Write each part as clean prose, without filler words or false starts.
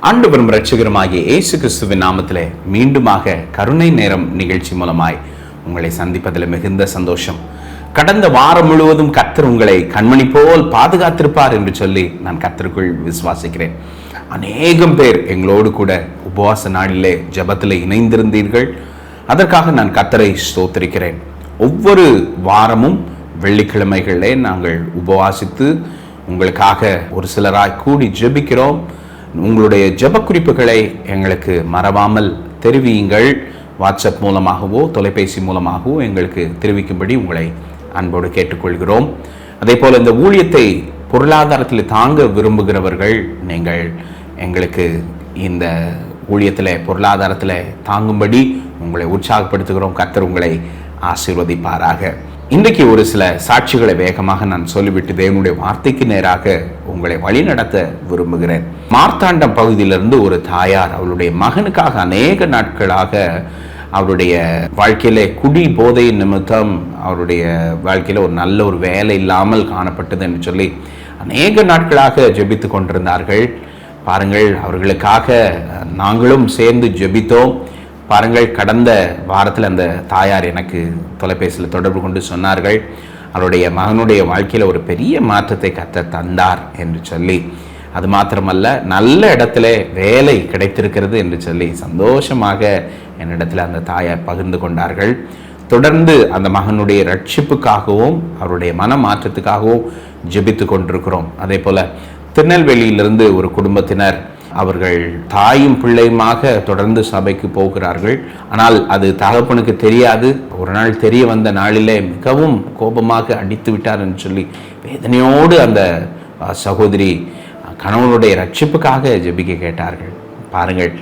ஆண்டவரும் இரட்சகருமாகிய இயேசு கிறிஸ்துவின் நாமத்திலே மீண்டுமாக கருணை நேரம் நிகழ்ச்சி மூலமாய் உங்களை சந்திப்பதில் மிகுந்த சந்தோஷம். கடந்த வாரம் முழுவதும் கர்த்தர் உங்களை கண்மணி போல் பாதுகாத்திருப்பார் என்று சொல்லி நான் கர்த்தருக்குள் விசுவாசிக்கிறேன். அநேகம் பேர் எங்களோடு கூட உபவாச நாளிலே ஜெபத்திலே இணைந்திருந்தீர்கள். அதற்காக நான் கர்த்தரை ஸ்தோத்திரிக்கிறேன். ஒவ்வொரு வாரமும் வெள்ளிக்கிழமைகளிலே நாங்கள் உபவாசித்து உங்களுக்காக ஒரு சிலராய் கூடி ஜெபிக்கிறோம். உங்களுடைய ஜெப குறிப்புகளை எங்களுக்கு மறவாமல் தெரிவியுங்கள். வாட்ஸ்அப் மூலமாகவோ தொலைபேசி மூலமாகவோ எங்களுக்கு தெரிவிக்கும்படி உங்களை அன்போடு கேட்டுக்கொள்கிறோம். அதே போல் இந்த ஊழியத்தை பொருளாதாரத்தில் தாங்க விரும்புகிறவர்கள், நீங்கள் எங்களுக்கு இந்த ஊழியத்தில் பொருளாதாரத்தில் தாங்கும்படி உங்களை உற்சாகப்படுத்துகிறோம். கர்த்தர் உங்களை ஆசீர்வதிப்பாராக. இன்றைக்கு ஒரு சில சாட்சிகளை வேகமாக நான் சொல்லிவிட்டு தேவனுடைய வார்த்தைக்கு நேராக உங்களை வழிநடத்த விரும்புகிறேன். மார்த்தாண்டம் பகுதியிலிருந்து ஒரு தாயார் அவளுடைய மகனுக்காக அநேக நாட்களாக அவருடைய வாழ்க்கையில குடி போதை நிமித்தம் அவருடைய வாழ்க்கையில ஒரு நல்ல ஒரு வேலை இல்லாமல் காணப்பட்டது என்று சொல்லி அநேக நாட்களாக ஜெபித்து கொண்டிருந்தார்கள். பாருங்கள், அவர்களுக்காக நாங்களும் சேர்ந்து ஜெபித்தோம். பாருங்கள், கடந்த வாரத்தில் அந்த தாயார் எனக்கு தொலைபேசியில் தொடர்பு கொண்டு சொன்னார்கள், அவருடைய மகனுடைய வாழ்க்கையில் ஒரு பெரிய மாற்றத்தை கர்த்தர் தந்தார் என்று சொல்லி, அது மாத்திரமல்ல நல்ல இடத்துல வேலை கிடைத்திருக்கிறது என்று சொல்லி சந்தோஷமாக என்னிடத்தில் அந்த தாயார் பகிர்ந்து கொண்டார்கள். தொடர்ந்து அந்த மகனுடைய ரட்சிப்புக்காகவும் அவருடைய மன மாற்றத்துக்காகவும் ஜெபித்து கொண்டிருக்கிறோம். அதே போல் திருநெல்வேலியிலிருந்து ஒரு குடும்பத்தினர், அவர்கள் தாயும் பிள்ளையுமாக தொடர்ந்து சபைக்கு போகிறார்கள். ஆனால் அது தகப்பனுக்கு தெரியாது. ஒரு நாள் தெரிய வந்த நாளிலே மிகவும் கோபமாக அடித்து விட்டார் என்று சொல்லி வேதனையோடு அந்த சகோதரி கணவனுடைய ரட்சிப்புக்காக ஜெபிக்க கேட்டார்கள். பாருங்கள்,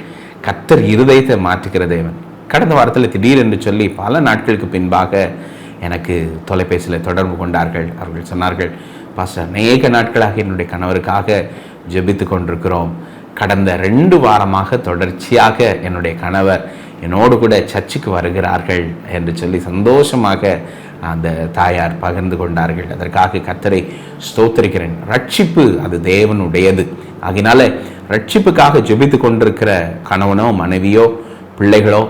கர்த்தர் இருதயத்தை மாற்றுகிற தேவன். கடந்த வாரத்தில் திடீரென்று சொல்லி பல நாட்களுக்கு பின்பாக எனக்கு தொலைபேசியில் தொடர்பு கொண்டார்கள். அவர்கள் சொன்னார்கள், பாஸ்டர், அநேக நாட்களாக என்னுடைய கணவருக்காக ஜெபித்து கொண்டிருக்கிறோம். கடந்த 2 வாரமாக தொடர்ச்சியாக என்னுடைய கணவர் என்னோடு கூட சர்ச்சுக்கு வருகிறார்கள் என்று சொல்லி சந்தோஷமாக அந்த தாயார் பகிர்ந்து கொண்டார்கள். அதற்காக கர்த்தரை ஸ்தோத்திரிக்கிறேன். ரட்சிப்பு அது தேவனுடையது. ஆகினால ரட்சிப்புக்காக ஜெபித்து கொண்டிருக்கிற கணவனோ மனைவியோ பிள்ளைகளோ,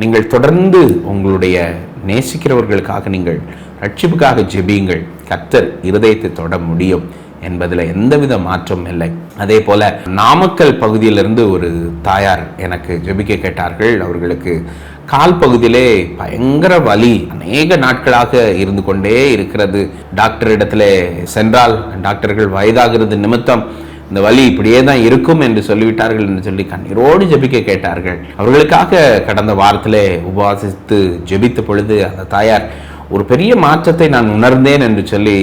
நீங்கள் தொடர்ந்து உங்களுடைய நேசிக்கிறவர்களுக்காக நீங்கள் ரட்சிப்புக்காக ஜெபியுங்கள். கர்த்தர் இருதயத்தை தொட முடியும் என்பதில் எந்தவித மாற்றம் இல்லை. அதே போல நாமக்கல் பகுதியிலிருந்து ஒரு தாயார் எனக்கு ஜெபிக்க கேட்டார்கள். அவர்களுக்கு கால் பகுதியிலே பயங்கர வலி அநேக நாட்களாக இருந்து கொண்டே இருக்கிறது. டாக்டர் இடத்துல சென்றால் டாக்டர்கள் வயதாகிறது நிமித்தம் இந்த வலி இப்படியே தான் இருக்கும் என்று சொல்லிவிட்டார்கள் என்று சொல்லி கண்ணீரோடு ஜெபிக்க கேட்டார்கள். அவர்களுக்காக கடந்த வாரத்திலே உபவாசித்து ஜெபித்த பொழுது அந்த தாயார், ஒரு பெரிய மாற்றத்தை நான் உணர்ந்தேன் என்று சொல்லி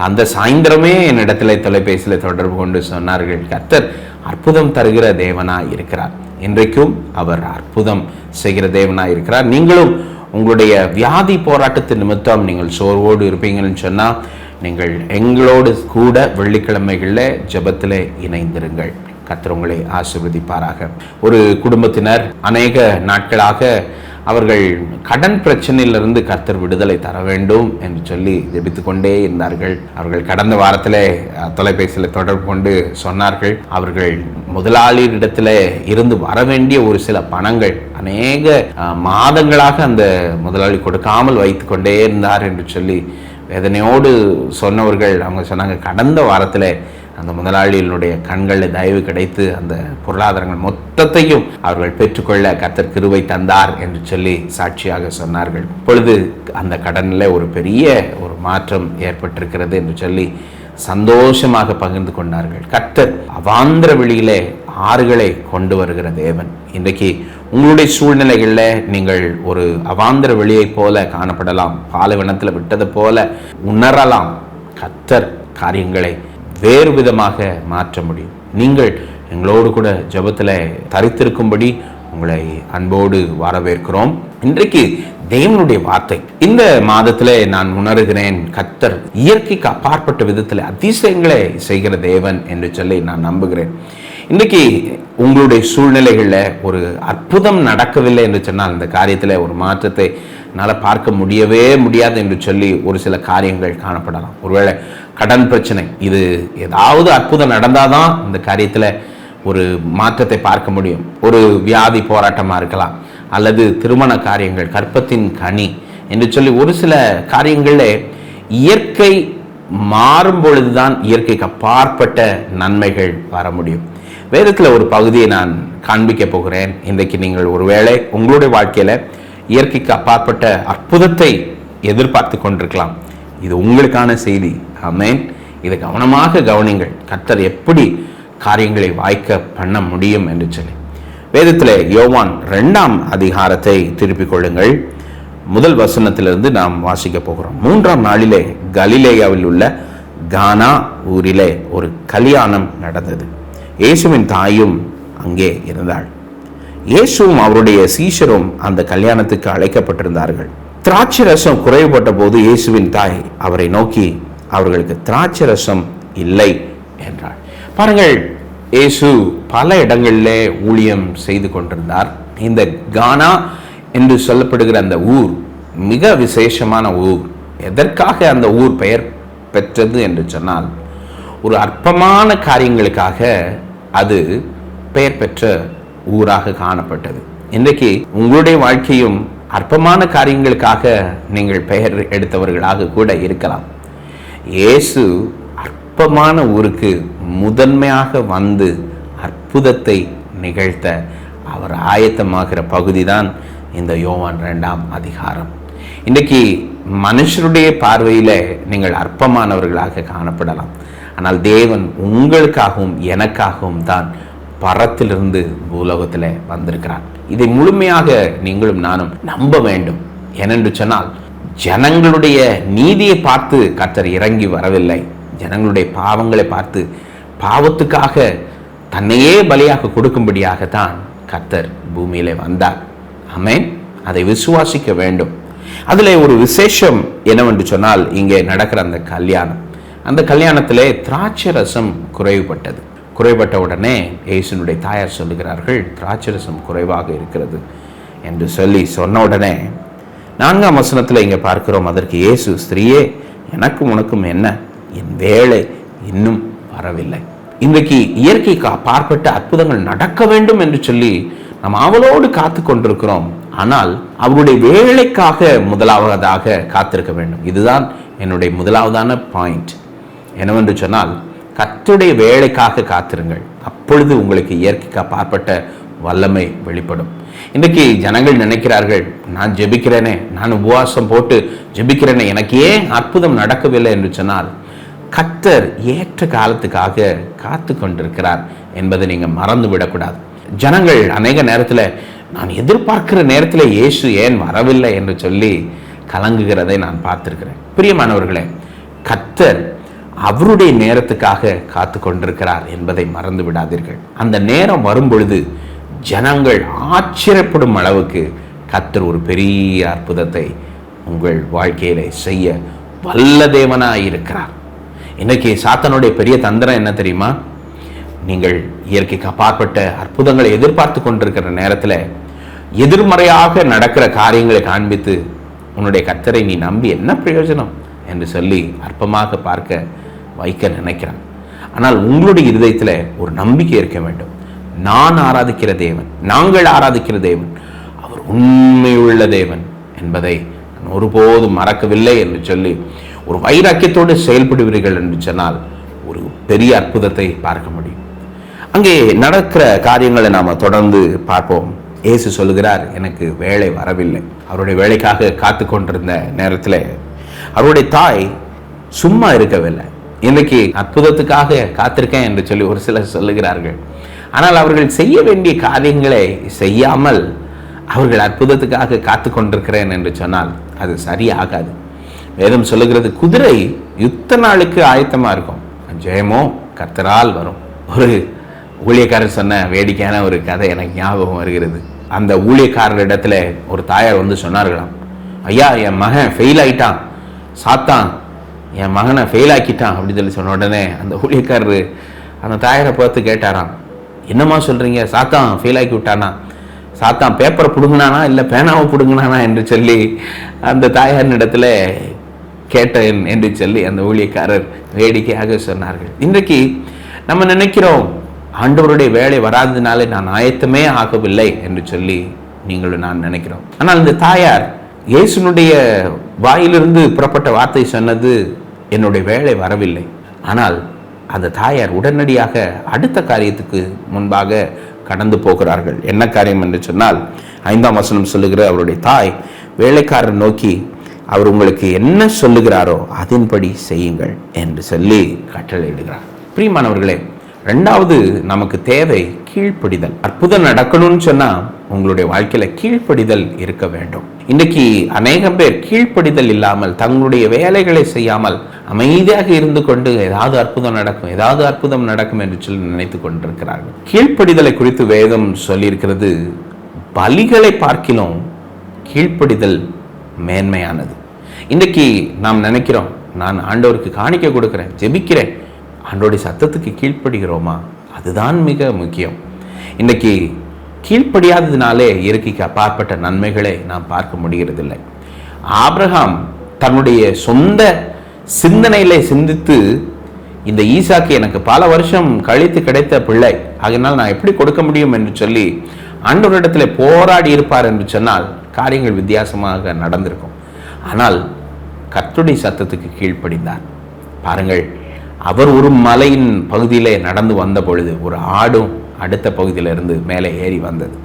அந்த சாயந்தரமே என்னிடத்தில் தொலைபேசியில் தொடர்பு கொண்டு சொன்னார்கள், கர்த்தர் அற்புதம் தருகிற தேவனாய் இருக்கிறார். இன்றைக்கும் அவர் அற்புதம் செய்கிற தேவனாய் இருக்கிறார். நீங்களும் உங்களுடைய வியாதி போராட்டத்தின் நிமித்தம் நீங்கள் சோர்வோடு இருப்பீங்கன்னு சொன்னால் நீங்கள் எங்களோடு கூட வெள்ளிக்கிழமைகளில் ஜெபத்தில் இணைந்திருங்கள். கர்த்தர் உங்களை ஆசீர்வதிப்பாராக. ஒரு குடும்பத்தினர் அநேக நாட்களாக அவர்கள் கடன் பிரச்சனையிலிருந்து கர்த்தர் விடுதலை தர வேண்டும் என்று சொல்லி ஜெபித்து கொண்டே இருந்தார்கள். அவர்கள் கடந்த வாரத்தில் தொலைபேசியில் தொடர்பு கொண்டு சொன்னார்கள், அவர்கள் முதலாளியிடத்தில் இருந்து வர வேண்டிய ஒரு சில பணங்கள் அநேக மாதங்களாக அந்த முதலாளி கொடுக்காமல் வைத்து கொண்டே இருந்தார் என்று சொல்லி வேதனையோடு சொன்னவர்கள். அவங்க சொன்னாங்க, கடந்த வாரத்தில் அந்த முதலாளிகளுடைய கண்களில் தயவு கிடைத்து அந்த பொருளாதாரங்கள் மொத்தத்தையும் அவர்கள் பெற்றுக்கொள்ள கர்த்தர் கிருபை தந்தார் என்று சொல்லி சாட்சியாக சொன்னார்கள். இப்பொழுது அந்த கடனில் ஒரு பெரிய ஒரு மாற்றம் ஏற்பட்டிருக்கிறது என்று சொல்லி சந்தோஷமாக பகிர்ந்து கொண்டார்கள். கர்த்தர் அவாந்திர வெளியிலே ஆறுகளை கொண்டு வருகிற தேவன். இன்றைக்கு உங்களுடைய சூழ்நிலைகளில் நீங்கள் ஒரு அவாந்திர வெளியை போல காணப்படலாம், பாலைவனத்தில் விட்டது போல உணரலாம். கர்த்தர் காரியங்களை வேறு விதமாக மாற்ற முடியும். நீங்கள் எங்களோடு கூட ஜெபத்தில் தரித்திருக்கும்படி உங்களை அன்போடு வரவேற்கிறோம். இன்றைக்கு தேவனுடைய வார்த்தை. இந்த மாதத்தில் நான் உணர்கிறேன், கர்த்தர் இயற்கைக்கு அப்பாற்பட்ட விதத்தில் அதிசயங்களை செய்கிற தேவன் என்று சொல்லி நான் நம்புகிறேன். இன்றைக்கு உங்களுடைய சூழ்நிலைகளில் ஒரு அற்புதம் நடக்கவில்லை என்று சொன்னால் இந்த காரியத்தில் ஒரு மாற்றத்தை என்னால் பார்க்க முடியவே முடியாது என்று சொல்லி ஒரு சில காரியங்கள் காணப்படலாம். ஒருவேளை கடன் பிரச்சனை, இது ஏதாவது அற்புதம் நடந்தாதான் இந்த காரியத்தில் ஒரு மாற்றத்தை பார்க்க முடியும். ஒரு வியாதி போராட்டமாக இருக்கலாம், அல்லது திருமண காரியங்கள், கற்பத்தின் கனி என்று சொல்லி ஒரு சில காரியங்களில் இயற்கை மாறும் பொழுதுதான் இயற்கைக்கு அப்பாற்பட்ட நன்மைகள் வர முடியும். வேதத்தில் ஒரு பகுதியை நான் காண்பிக்க போகிறேன். இன்றைக்கு நீங்கள் ஒருவேளை உங்களுடைய வாழ்க்கையில் இயற்கைக்கு அப்பாற்பட்ட அற்புதத்தை எதிர்பார்த்து கொண்டிருக்கலாம். இது உங்களுக்கான செய்தி. ஆமென். இதை கவனமாக கவனிங்கள். கர்த்தர் எப்படி காரியங்களை வாய்க்க பண்ண முடியும் என்று சொல்லி வேதத்தில் யோவான் 2ஆம் அதிகாரத்தை திருப்பிக் கொள்ளுங்கள். முதல் வசனத்திலிருந்து நாம் வாசிக்க போகிறோம். 3ஆம் நாளிலே கலிலேயாவில் உள்ள கானா ஊரிலே ஒரு கல்யாணம் நடந்தது. இயேசுவின் தாயும் அங்கே இருந்தாள். இயேசுவும் அவருடைய சீஷரும் அந்த கல்யாணத்துக்கு அழைக்கப்பட்டிருந்தார்கள். திராட்சை ரசம் குறைவுபட்ட போது இயேசுவின் தாய் அவரை நோக்கி, அவர்களுக்கு திராட்சை ரசம் இல்லை என்றாள். பாருங்கள், இயேசு பல இடங்களிலே ஊழியம் செய்து கொண்டிருந்தார். இந்த கானா என்று சொல்லப்படுகிற அந்த ஊர் மிக விசேஷமான ஊர். எதற்காக அந்த ஊர் பெயர் பெற்றது என்று சொன்னால், ஒரு அற்பமான காரியங்களுக்காக அது பெயர் பெற்ற ஊராக காணப்பட்டது. இன்றைக்கு உங்களுடைய வாழ்க்கையும் அற்பமான காரியங்களுக்காக நீங்கள் பெயர் எடுத்தவர்களாக கூட இருக்கலாம். இயேசு அற்பமான ஊருக்கு முதன்மையாக வந்து அற்புதத்தை நிகழ்த்த அவர் ஆயத்தமாகிற பகுதி தான் இந்த யோவான் 2ஆம் அதிகாரம். இன்றைக்கு மனுஷருடைய பார்வையில் நீங்கள் அற்பமானவர்களாக காணப்படலாம். ஆனால் தேவன் உங்களுக்காகவும் எனக்காகவும் தான் பரத்திலிருந்து பூலோகத்தில் வந்திருக்கிறார். இதை முழுமையாக நீங்களும் நானும் நம்ப வேண்டும். ஏனென்று சொன்னால், ஜனங்களுடைய நீதியை பார்த்து கர்த்தர் இறங்கி வரவில்லை. ஜனங்களுடைய பாவங்களை பார்த்து பாவத்துக்காக தன்னையே பலியாக கொடுக்கும்படியாகத்தான் கர்த்தர் பூமியிலே வந்தார். ஆமென். அதை விசுவாசிக்க வேண்டும். அதில் ஒரு விசேஷம் என்னவென்று சொன்னால், இங்கே நடக்கிற அந்த கல்யாணத்திலே திராட்சை ரசம் குறைவுபட்டது. குறைபட்ட உடனே இயேசுனுடைய தாயார் சொல்லுகிறார்கள், திராட்சை ரசம் குறைவாக இருக்கிறது என்று சொன்ன உடனே 4ஆம் வசனத்தில் இங்கே பார்க்கிறோம். அதற்கு இயேசு, ஸ்திரீயே, எனக்கும் உனக்கும் என்ன? என் வேளை இன்னும் வரவில்லை. இன்றைக்கு இயற்கைக்கு அப்பாற்பட்ட அற்புதங்கள் நடக்க வேண்டும் என்று சொல்லி நாம் அவளோடு காத்து கொண்டிருக்கிறோம். ஆனால் அவருடைய வேலைக்காக முதலாவதாக காத்திருக்க வேண்டும். இதுதான் என்னுடைய முதலாவதான பாயிண்ட். என்னவென்று சொன்னால், கர்த்தருடைய வேலைக்காக காத்திருங்கள். அப்பொழுது உங்களுக்கு இயற்கைக்கு அப்பாற்பட்ட வல்லமை வெளிப்படும். இன்றைக்கு ஜனங்கள் நினைக்கிறார்கள், நான் ஜெபிக்கிறேனே, நான் உபவாசம் போட்டு ஜெபிக்கிறேனே, எனக்கு ஏன் அற்புதம் நடக்கவில்லை என்று சொன்னால், கர்த்தர் ஏற்ற காலத்துக்காக காத்து கொண்டிருக்கிறார் என்பதை நீங்கள் மறந்து விடக்கூடாது. ஜனங்கள் அநேக நேரத்தில் நான் எதிர்பார்க்கிற நேரத்தில் இயேசு ஏன் வரவில்லை என்று சொல்லி கலங்குகிறதை நான் பார்த்திருக்கிறேன். பிரியமானவர்களே, கர்த்தர் அவருடைய நேரத்துக்காக காத்து கொண்டிருக்கிறார் என்பதை மறந்து விடாதீர்கள். அந்த நேரம் வரும் பொழுது ஜனங்கள் ஆச்சரியப்படும் அளவுக்கு கர்த்தர் ஒரு பெரிய அற்புதத்தை உங்கள் வாழ்க்கையிலே செய்ய வல்ல தேவனாய் இருக்கிறார். இன்னைக்கு சாத்தானுடைய பெரிய தந்திரம் என்ன தெரியுமா? நீங்கள் இயற்கைக்கு அப்பாற்பட்ட அற்புதங்களை எதிர்பார்த்து கொண்டிருக்கிற நேரத்தில் எதிர்மறையாக நடக்கிற காரியங்களை காண்பித்து உன்னுடைய கர்த்தரை நீ நம்பி என்ன பிரயோஜனம் என்று சொல்லி அற்பமாக பார்க்க வைக்க நினைக்கிறான். ஆனால் உங்களுடைய இருதயத்தில் ஒரு நம்பிக்கை இருக்க வேண்டும். நான் ஆராதிக்கிற தேவன், நாங்கள் ஆராதிக்கிற தேவன், அவர் உண்மையுள்ள தேவன் என்பதை நான் ஒருபோதும் மறக்கவில்லை என்று சொல்லி ஒரு வைராக்கியத்தோடு செயல்படுவீர்கள் என்று சொன்னால் ஒரு பெரிய அற்புதத்தை பார்க்க முடியும். அங்கே நடக்கிற காரியங்களை நாம் தொடர்ந்து பார்ப்போம். இயேசு சொல்லுகிறார், எனக்கு வேலை வரவில்லை. அவருடைய வேலைக்காக காத்து கொண்டிருந்த நேரத்தில் அவருடைய தாய் சும்மா இருக்கவில்லை. இன்னைக்கு அற்புதத்துக்காக காத்திருக்கேன் என்று சொல்லி ஒரு சிலர் சொல்லுகிறார்கள். ஆனால் அவர்கள் செய்ய வேண்டிய காரியங்களை செய்யாமல் அவர்கள் அற்புதத்துக்காக காத்து கொண்டிருக்கிறேன் என்று சொன்னால் அது சரியாகாது. வேதம் சொல்லுகிறது, குதிரை யுத்த நாளுக்கு ஆயத்தமாக இருக்கும், ஜெயமோ கர்த்தரால் வரும். ஒரு ஊழியக்காரர் சொன்ன வேடிக்கையான ஒரு கதை எனக்கு ஞாபகம் வருகிறது. அந்த ஊழியக்காரரிடத்துல ஒரு தாயார் வந்து சொன்னார்களாம், ஐயா, என் மகன் ஃபெயில் ஆகிட்டான், சாத்தான் என் மகனை ஃபெயில் ஆக்கிட்டான் அப்படின்னு சொல்லி சொன்ன உடனே அந்த ஊழியக்காரரு அந்த தாயாரை பார்த்து கேட்டாராம், என்னம்மா சொல்கிறீங்க, சாத்தான் ஃபெயில் ஆக்கி விட்டானா? சாத்தான் பேப்பரை பிடுங்கினானா இல்லை பேனாவை பிடுங்கினானா என்று சொல்லி அந்த தாயாரினிடத்துல கேட்டேன் என்று சொல்லி அந்த ஊழியக்காரர் வேடிக்கையாக சொன்னார்கள். இன்றைக்கு நம்ம நினைக்கிறோம், ஆண்டவருடைய வேலை வராததுனாலே நான் ஆயத்தமே ஆகவில்லை என்று சொல்லி நீங்களும் நான் நினைக்கிறோம். ஆனால் இந்த தாயார் இயேசுனுடைய வாயிலிருந்து புறப்பட்ட வார்த்தை சொன்னது, என்னுடைய வேலை வரவில்லை. ஆனால் அந்த தாயார் உடனடியாக அடுத்த காரியத்துக்கு முன்பாக கடந்து போகிறார்கள். என்ன காரியம் என்று சொன்னால், 5ஆம் வசனம் சொல்லுகிற, அவருடைய தாய் வேலைக்காரர் நோக்கி, அவர் உங்களுக்கு என்ன சொல்லுகிறாரோ அதன்படி செய்யுங்கள் என்று சொல்லி கட்டளையிடுகிறார். பிரியமானவர்களே, 2வது நமக்கு தேவை கீழ்ப்படிதல். அற்புதம் நடக்கணும்னு சொன்னா உங்களுடைய வாழ்க்கையில கீழ்ப்படிதல் இருக்க வேண்டும். இன்னைக்கு அநேகம் பேர் கீழ்ப்படிதல் இல்லாமல் தங்களுடைய வேலைகளை செய்யாமல் அமைதியாக இருந்து கொண்டு ஏதாவது அற்புதம் நடக்கும் என்று சொல்லி நினைத்து கொண்டிருக்கிறார்கள். கீழ்ப்படிதலை குறித்து வேதம் சொல்லியிருக்கிறது, பலிகளை பார்க்கிலும் கீழ்ப்படிதல் மேன்மையானது. இன்றைக்கு நாம் நினைக்கிறோம், நான் ஆண்டவருக்கு காணிக்கை கொடுக்கிறேன், ஜெபிக்கிறேன், ஆண்டவருடைய சத்தத்துக்கு கீழ்ப்படுகிறோமா? அதுதான் மிக முக்கியம். இன்றைக்கி கீழ்ப்படியாததினாலே இயற்கைக்கு அப்பாற்பட்ட நன்மைகளை நாம் பார்க்க முடிகிறதில்லை. ஆபிரகாம் தன்னுடைய சொந்த சிந்தனையிலே சிந்தித்து, இந்த ஈசாக்கு எனக்கு பல வருஷம் கழித்து கிடைத்த பிள்ளை, அதனால் நான் எப்படி கொடுக்க முடியும் என்று சொல்லி ஆண்டவரிடத்தில் போராடி இருப்பார் என்று சொன்னால் காரியங்கள் வித்தியாசமாக நடந்திருக்கும். ஆனால் கர்த்தருடைய சத்தத்துக்கு கீழ்ப்படிந்தார். பாருங்கள், அவர் ஒரு மலையின் பகுதியிலே நடந்து வந்த பொழுது ஒரு ஆடும் அடுத்த பகுதியிலிருந்து மேலே ஏறி வந்தது.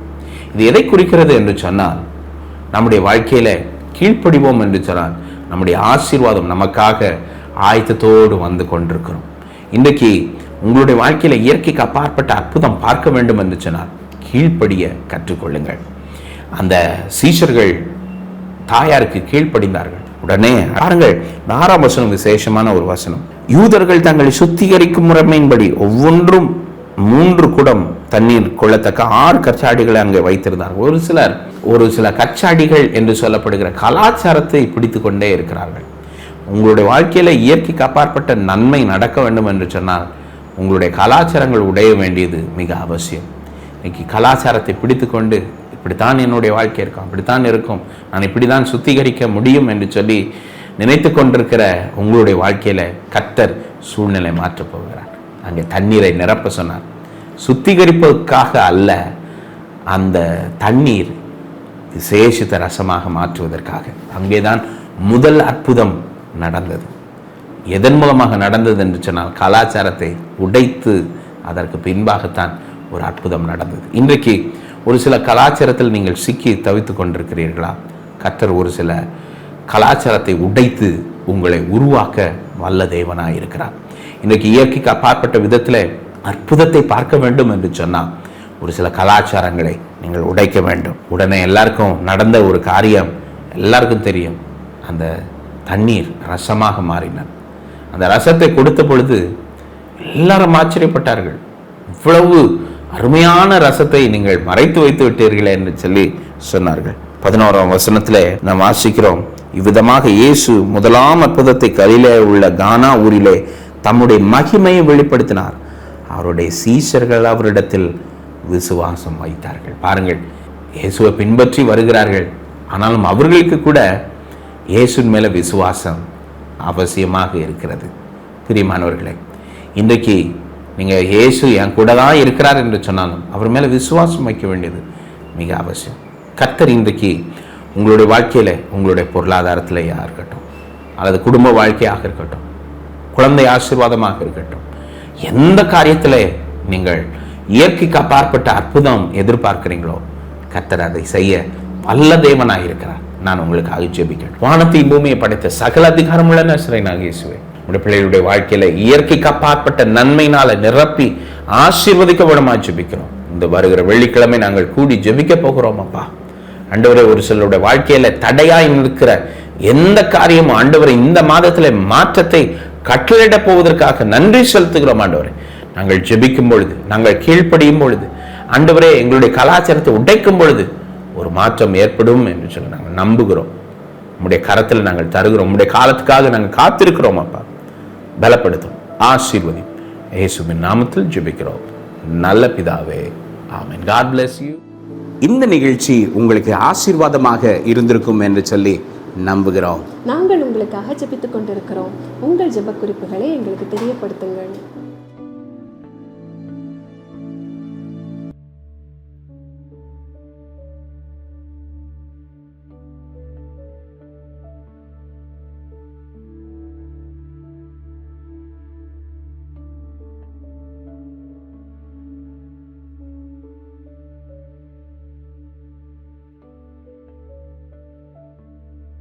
இது எதை குறிக்கிறது என்று சொன்னால், நம்முடைய வாழ்க்கையில கீழ்ப்படிவோம் என்று சொன்னால் நம்முடைய ஆசீர்வாதம் நமக்காக ஆயத்தத்தோடு வந்து கொண்டிருக்கிறோம். இன்றைக்கு உங்களுடைய வாழ்க்கையில இயற்கைக்கு அப்பாற்பட்ட அற்புதம் பார்க்க வேண்டும் என்று சொன்னால் கீழ்ப்படிய கற்றுக்கொள்ளுங்கள். அந்த சீஷர்கள் தாயாருக்கு கீழ்ப்படிந்தார்கள். உடனே பாருங்கள், 6ஆம் வசனம் விசேஷமான ஒரு வசனம். யூதர்கள் தங்களை சுத்திகரிக்கும் முறைமையின்படி ஒவ்வொன்றும் 3 குடம் தண்ணீர் கொள்ளத்தக்க 6 கச்சாடிகளை அங்கே வைத்திருந்தார்கள். ஒரு சில கச்சாடிகள் என்று சொல்லப்படுகிற கலாச்சாரத்தை பிடித்து கொண்டே இருக்கிறார்கள். உங்களுடைய வாழ்க்கையில இயற்கைக்கு அப்பாற்பட்ட நன்மை நடக்க வேண்டும் என்று சொன்னால் உங்களுடைய கலாச்சாரங்கள் உடைய வேண்டியது மிக அவசியம். இன்னைக்கு கலாச்சாரத்தை பிடித்து கொண்டு, இப்படித்தான் என்னுடைய வாழ்க்கை இருக்கும், அப்படித்தான் இருக்கும், நான் இப்படி தான் சுத்திகரிக்க முடியும் என்று சொல்லி நினைத்து கொண்டிருக்கிற உங்களுடைய வாழ்க்கையில கர்த்தர் சூழ்நிலை மாற்றப் போகிறார். அங்கே தண்ணீரை நிரப்ப சொன்னார். சுத்திகரிப்பதற்காக அல்ல, அந்த தண்ணீர் விசேஷித்த ரசமாக மாற்றுவதற்காக. அங்கேதான் முதல் அற்புதம் நடந்தது. எதன் மூலமாக நடந்தது என்று சொன்னால் கலாச்சாரத்தை உடைத்து அதற்கு பின்பாகத்தான் ஒரு அற்புதம் நடந்தது. இன்றைக்கு ஒரு சில கலாச்சாரத்தில் நீங்கள் சிக்கி தவித்து கொண்டிருக்கிறீர்களா? கர்த்தர் ஒரு சில கலாச்சாரத்தை உடைத்து உங்களை உருவாக்க வல்ல தேவனாய் இருக்கிறார். இன்றைக்கு இயற்கைக்கு அப்பாற்பட்ட விதத்தில் அற்புதத்தை பார்க்க வேண்டும் என்று சொன்னால் ஒரு சில கலாச்சாரங்களை நீங்கள் உடைக்க வேண்டும். உடனே எல்லாருக்கும் நடந்த ஒரு காரியம் எல்லாருக்கும் தெரியும். அந்த தண்ணீர் ரசமாக மாறினார். அந்த ரசத்தை கொடுத்த பொழுது எல்லாரும் ஆச்சரியப்பட்டார்கள். இவ்வளவு அருமையான ரசத்தை நீங்கள் மறைத்து வைத்து விட்டீர்களே என்று சொல்லி சொன்னார்கள். 11ஆம் வசனத்திலே நாம் வாசிக்கிறோம், இவ்விதமாக இயேசு முதலாம் அற்புதத்தை கலிலே உள்ள கானா ஊரிலே தம்முடைய மகிமையை வெளிப்படுத்தினார். அவருடைய சீஷர்கள் அவரிடத்தில் விசுவாசம் வைத்தார்கள். பாருங்கள், இயேசுவை பின்பற்றி வருகிறார்கள். ஆனாலும் அவர்களுக்கு கூட இயேசுவின் மேல விசுவாசம் அவசியமாக இருக்கிறது. பிரியமானவர்களே, இன்றைக்கு நீங்கள் இயேசு என் கூட தான் இருக்கிறார் என்று சொன்னாலும் அவர் மேலே விசுவாசம் வைக்க வேண்டியது மிக அவசியம். கர்த்தர் இன்றைக்கு உங்களுடைய வாழ்க்கையில், உங்களுடைய பொருளாதாரத்திலேயா இருக்கட்டும், அல்லது குடும்ப வாழ்க்கையாக இருக்கட்டும், குழந்தை ஆசீர்வாதமாக இருக்கட்டும், எந்த காரியத்தில் நீங்கள் இயற்கைக்கு அப்பாற்பட்ட அற்புதம் எதிர்பார்க்கிறீங்களோ கர்த்தர் அதை செய்ய வல்ல தேவனாக இருக்கிறார். நான் உங்களுக்காக ஜெபிக்கிறேன். வானத்தையும் பூமியை படைத்த சகல அதிகாரமுள்ள நசரேயனாகிய இயேசுவே, உடைய பிள்ளைகளுடைய வாழ்க்கையில இயற்கைக்கு அப்பாற்பட்ட நன்மையினால நிரப்பி ஆசீர்வதிக்கப்படமா ஜெபிக்கிறோம். இந்த வருகிற வெள்ளிக்கிழமை நாங்கள் கூடி ஜெபிக்க போகிறோம். அப்பா ஆண்டவரே, ஒரு சிலருடைய வாழ்க்கையில தடையாய் இருக்கிற எந்த காரியமும் ஆண்டவரை இந்த மாதத்துல மாற்றத்தை கட்டளையிட போவதற்காக நன்றி செலுத்துகிறோம். ஆண்டவரே, நாங்கள் ஜெபிக்கும் பொழுது, நாங்கள் கீழ்ப்படியும் பொழுது, ஆண்டவரே எங்களுடைய கலாச்சாரத்தை உடைக்கும் பொழுது ஒரு மாற்றம் ஏற்படும் என்று சொல்லி நாங்கள் நம்புகிறோம். உம்முடைய கரத்தில் நாங்கள் தருகிறோம். உம்முடைய காலத்துக்காக நாங்கள் காத்திருக்கிறோம். அப்பா பலப்படுத்தும், ஆசீர்வதியும். இயேசுவின் நாமத்தில் ஜெபிக்கிறோம் நல்ல பிதாவே, ஆமென். God bless you. இந்த நிகழ்ச்சி உங்களுக்கு ஆசீர்வாதமாக இருந்திருக்கும் என்று சொல்லி நம்புகிறோம். நாங்கள் உங்களுக்காக ஜெபித்துக் கொண்டிருக்கிறோம். உங்கள் ஜெப குறிப்புகளை எங்களுக்கு தெரியப்படுத்துங்கள்.